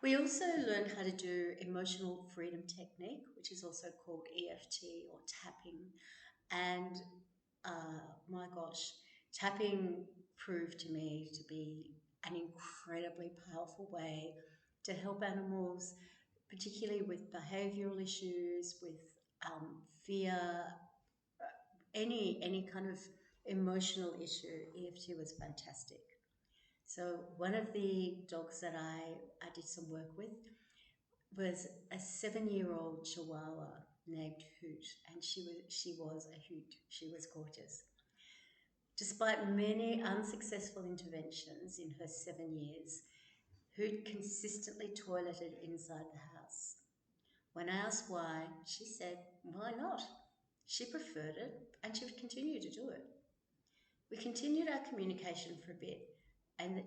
We also learned how to do emotional freedom technique, which is also called EFT or tapping. And my gosh, tapping proved to me to be an incredibly powerful way to help animals, particularly with behavioural issues, with fear, any kind of emotional issue. EFT was fantastic. So one of the dogs that I did some work with was a 7-year-old Chihuahua named Hoot, and she was a hoot. She was gorgeous. Despite many unsuccessful interventions in her 7 years, Hoot consistently toileted inside the house. When I asked why, she said, "Why not?" She preferred it, and she would continue to do it. We continued our communication for a bit, and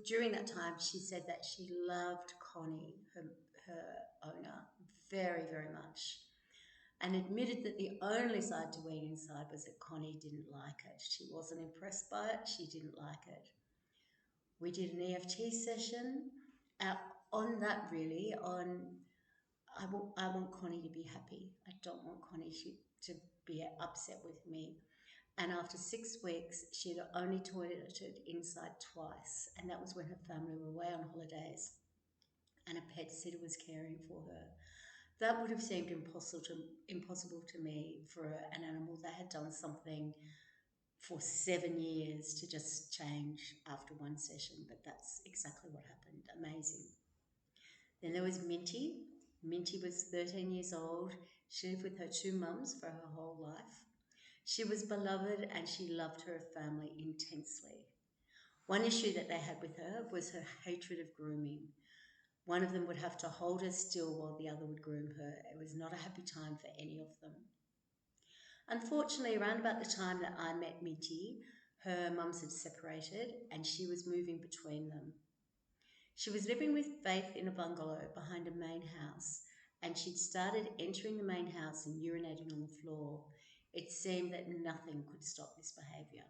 during that time, she said that she loved Connie, her owner, very, very much, and admitted that the only side to being inside was that Connie didn't like it. She wasn't impressed by it. She didn't like it. We did an EFT session uh, on that, really, on I want Connie to be happy. I don't want Connie to be upset with me. And after 6 weeks, she had only toileted inside twice, and that was when her family were away on holidays and a pet sitter was caring for her. That would have seemed impossible to me for an animal that had done something for 7 years to just change after one session, but that's exactly what happened. Amazing. Then there was Minty. Minty was 13 years old. She lived with her two mums for her whole life. She was beloved and she loved her family intensely. One issue that they had with her was her hatred of grooming. One of them would have to hold her still while the other would groom her. It was not a happy time for any of them. Unfortunately, around about the time that I met Minty, her mums had separated and she was moving between them. She was living with Faith in a bungalow behind a main house, and she'd started entering the main house and urinating on the floor. It seemed that nothing could stop this behaviour.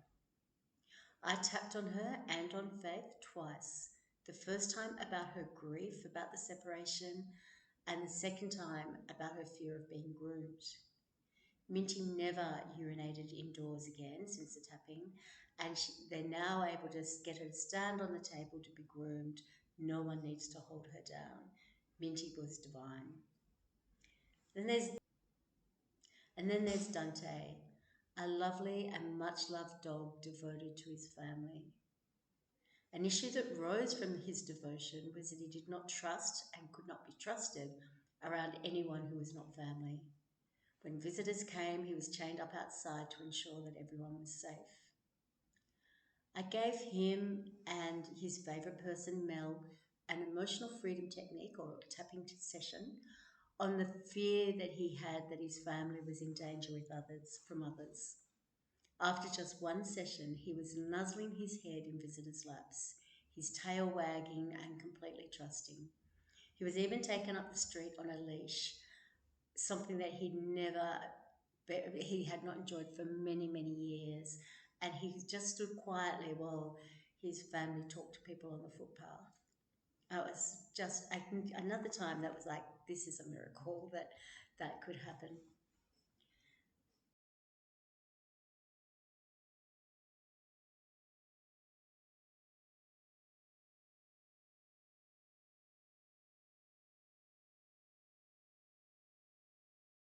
I tapped on her and on Faith twice. The first time about her grief about the separation, and the second time about her fear of being groomed. Minty never urinated indoors again since the tapping, and they're now able to get her to stand on the table to be groomed. No one needs to hold her down. Minty was divine. Then there's and then there's Dante, a lovely and much loved dog devoted to his family. An issue that rose from his devotion was that he did not trust and could not be trusted around anyone who was not family. When visitors came, he was chained up outside to ensure that everyone was safe. I gave him and his favourite person, Mel, an emotional freedom technique or tapping session on the fear that he had that his family was in danger from others. After just one session, he was nuzzling his head in visitors' laps, his tail wagging and completely trusting. He was even taken up the street on a leash, something that he had not enjoyed for many, many years. And he just stood quietly while his family talked to people on the footpath. It was just another time that was like, this is a miracle that could happen.